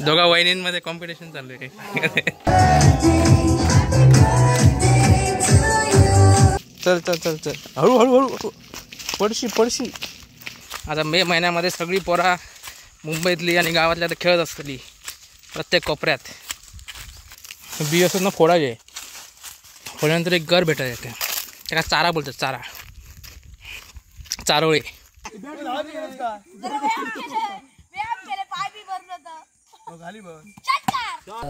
दोघा वहिनींमध्ये कॉम्पिटिशन चालू आहे. चल चल चल चल हळू हळू हळू पडशी पडशी. आता मे महिन्यामध्ये सगळी पोरा मुंबईतली आणि गावातल्या तर खेळत असतली प्रत्येक कोपऱ्यात. बी असत ना फोडायचे, फोडल्यानंतर एक घर भेटायचं त्याला चारा बोलतात, चारा चारोळे.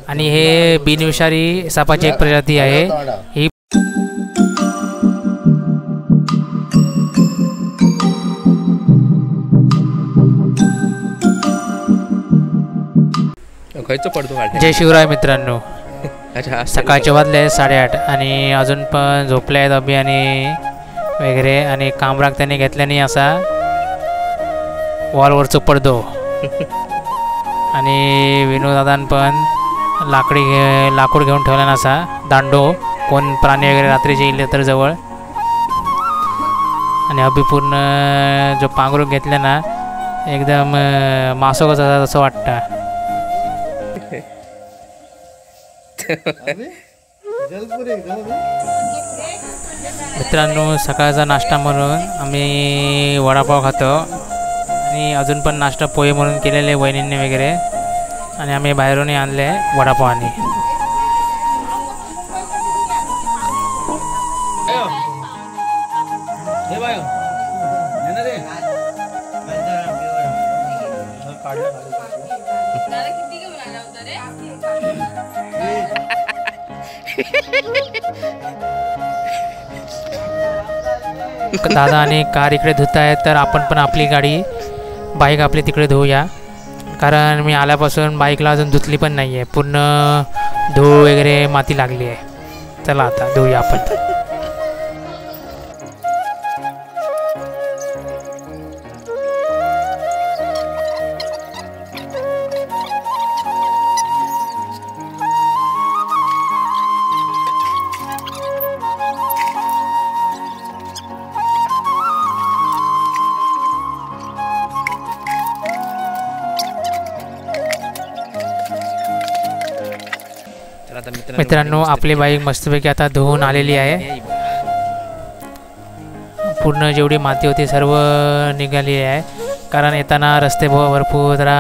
आणि हे बिनविषारी सापाची एक प्रजाती आहे. ही जय शिवराय मित्रांनो. सकाळचे वाजले 8:30 आणि अजून पण झोपले आहेत अभि आणि वगैरे. आणि कामराग त्याने घेतल्याने असा वॉलवरचं पडदो. आणि विनोदादान पण लाकूड घेऊन ठेवला असा दांडो, कोण प्राणी वगैरे रात्रीचे येईल तर जवळ. आणि अभि पूर्ण जो पांघरूण घेतला ना एकदम मासो कसा तसं वाटतं. मित्रांनो सकाळचा नाश्ता म्हणून आम्ही वडापाव खातो. आणि अजून पण नाश्ता पोहे म्हणून केलेले वहिनींनी वगैरे. आणि आम्ही बाहेरून आणले वडापाव. आणि दादा आणि कार इकडे धुत आहेत, तर आपण पण आपली बाईक आपली तिकडे धुवूया. कारण मी आल्यापासून बाईकला अजून धुतली पण नाही आहे, पूर्ण धूळ वगैरे माती लागली आहे. चला आता धुवूया आपण. मित्रांनो आपली बाईक मस्तपैकी आता धुवून आलेली आहे. पूर्ण जेवढी माती होती सर्व निघाली आहे. कारण येताना रस्ते भरपूर जरा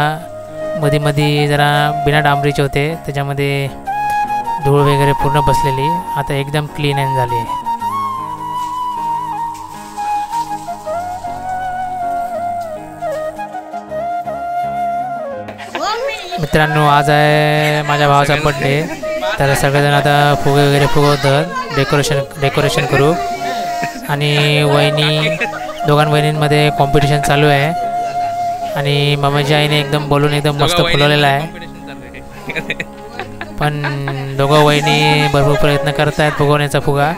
मध्ये जरा बिना डांबरीचे होते, त्याच्यामध्ये धूळ वगैरे पूर्ण बसलेली. आता एकदम क्लीन अँड झाली आहे. मित्रांनो आज आहे माझ्या भावाचा बर्थडे, तर सगळेजण आता फुगे वगैरे फुगवतात, डेकोरेशन करू. आणि दोघां वहिनींमध्ये कॉम्पिटिशन चालू आहे. आणि मामाच्या आईने एकदम बोलून एकदम मस्त फुलवलेला आहे. पण दोघं वहिनी भरपूर प्रयत्न करत आहेत फुगवण्याचा फुगा.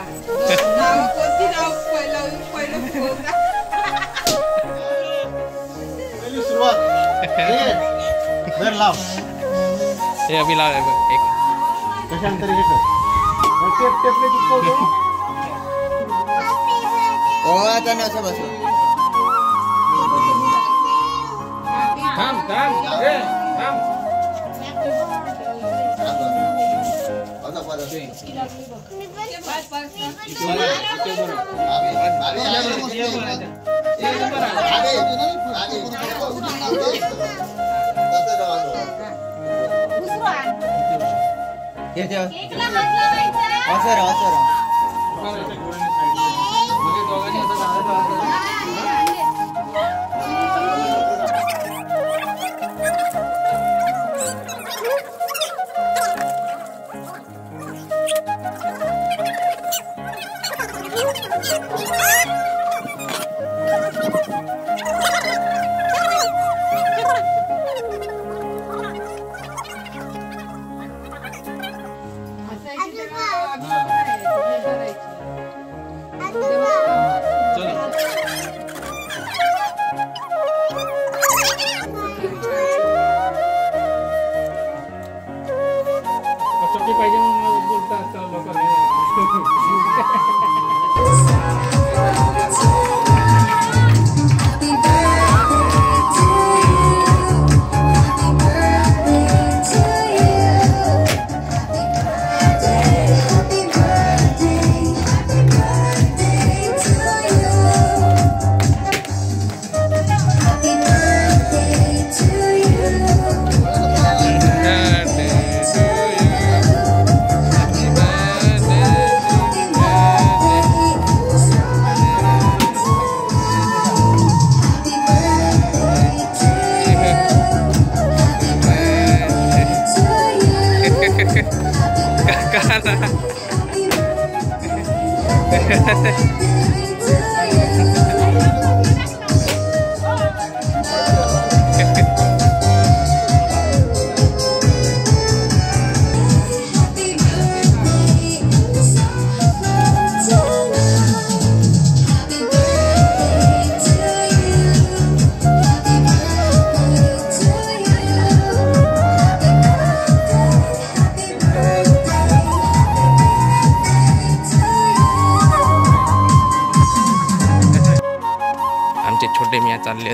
छोटे मियाँ चालले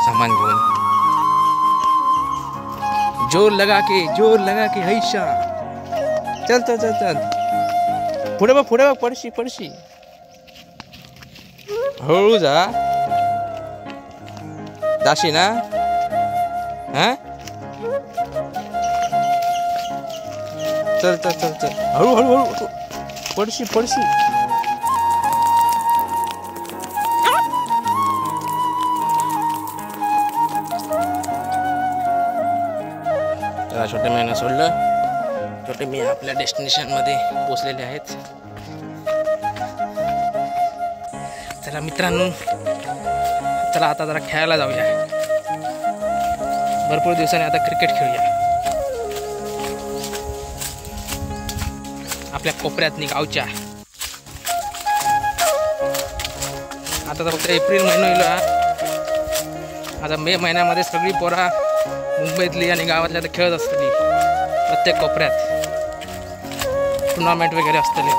सामान घेऊन. जोर लगा के हैशा. चल चल चल चल पुढे बघ पडशी पडशी. हळू जा. जाशी ना. हा चल चल चल चल हळू हळू हळू पडशी पडशी. छोटे मियानं सोडलं. छोटे मिया आपल्या डेस्टिनेशनमध्ये पोचलेले आहेत. चला मित्रांनो, चला आता जरा खेळायला जाऊया. भरपूर दिवसांनी आता क्रिकेट खेळूया. आपल्या कोपऱ्यात गावच्या. आता तर फक्त एप्रिल महिना येईल. आता मे महिन्यामध्ये सगळी पोरा मुंबईतली आणि गावातल्या तर खेळत असतली. प्रत्येक कोपऱ्यात टुर्नामेंट वगैरे असतले.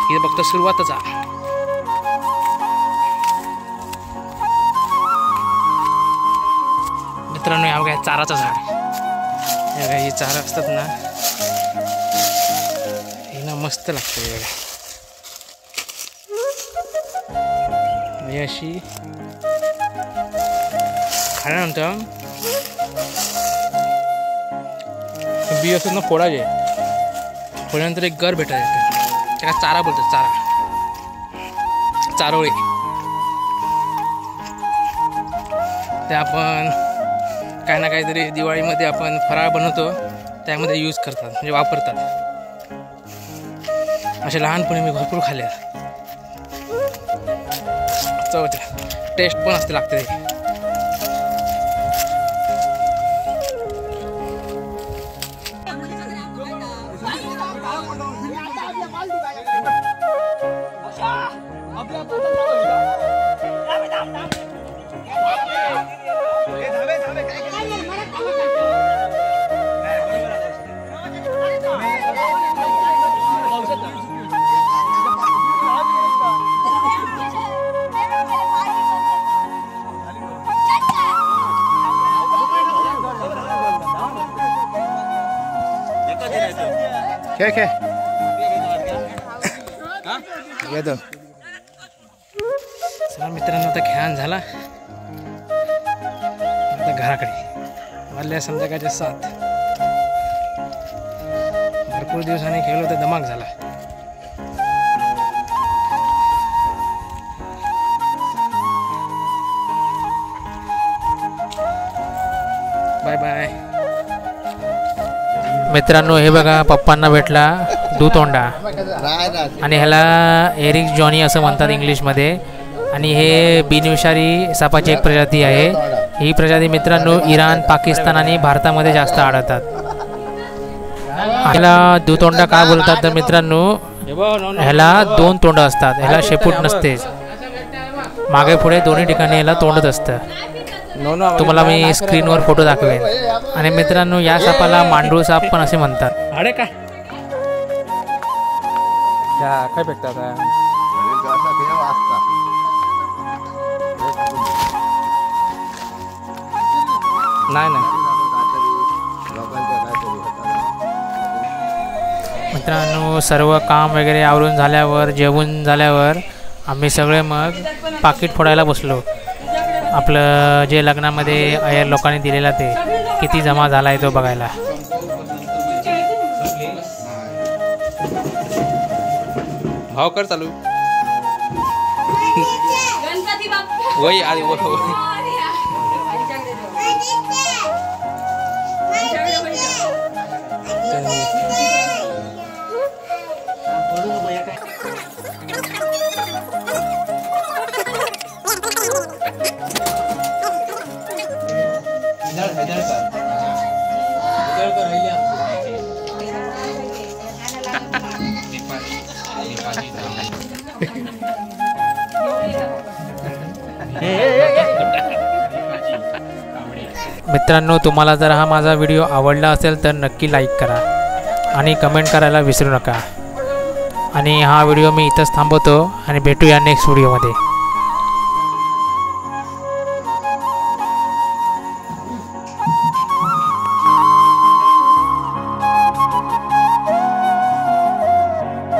ही फक्त सुरुवातच आहे. मित्रांनो, या बघा चाराचं झाड. हे बघा, ही चारा असतात ना, ही ना मस्त लागते. ही अशी खाल्यानंतर बी असतात ना फोडायचे. फोडल्यानंतर एक गर भेटायचं. त्याला चारा बोलतात. चारोळे. ते आपण काही ना काहीतरी दिवाळीमध्ये आपण फराळ बनवतो, त्यामध्ये यूज करतात, म्हणजे वापरतात. असे लहानपणी मी भरपूर खाल्ले. चव टेस्ट पण असते, लागते ते. खेळ येतो. चला मित्रांनो, आता खेळान झाला. आता घराकडे वाजल्या संध्याकाळच्या 7. भरपूर दिवसांनी खेळलो तर धमाक झाला. Bye bye. मित्रांनो, हे बघा, पप्पांना भेटला दुतोंडा. आणि ह्याला एरिक जॉनी असं म्हणतात इंग्लिशमध्ये. आणि हे बिनविषारी सापाची एक प्रजाती आहे. ही प्रजाती मित्रांनो इराण, पाकिस्तान आणि भारतामध्ये जास्त आढळतात. ह्याला दुतोंडा काय बोलतात तर मित्रांनो, ह्याला 2 तोंड असतात. ह्याला शेपूट नसतेच. मागे पुढे दोन्ही ठिकाणी ह्याला तोंडच असतं. तुम्हाला मी स्क्रीनवर फोटो दाखवेन. आणि मित्रांनो, या सापाला मांडूळ साप पण असे म्हणतात. अरे काय काय भेटतात. नाही नाही मित्रांनो, सर्व काम वगैरे आवरून झाल्यावर, जेवून झाल्यावर आम्ही सगळे मग पाकिट फोडायला बसलो. आपलं जे लग्नामध्ये अय्यर लोकांनी दिलेला ते किती जमा झाला आहे तो बघायला. भाव कर चालू. वही आधी मित्रांनो, तुम्हाला जर हा माझा व्हिडिओ आवडला असेल तर नक्की लाईक करा आणि कमेंट करायला विसरू नका. आणि हा व्हिडिओ मी इथंच थांबवतो आणि भेटूया नेक्स्ट व्हिडिओमध्ये.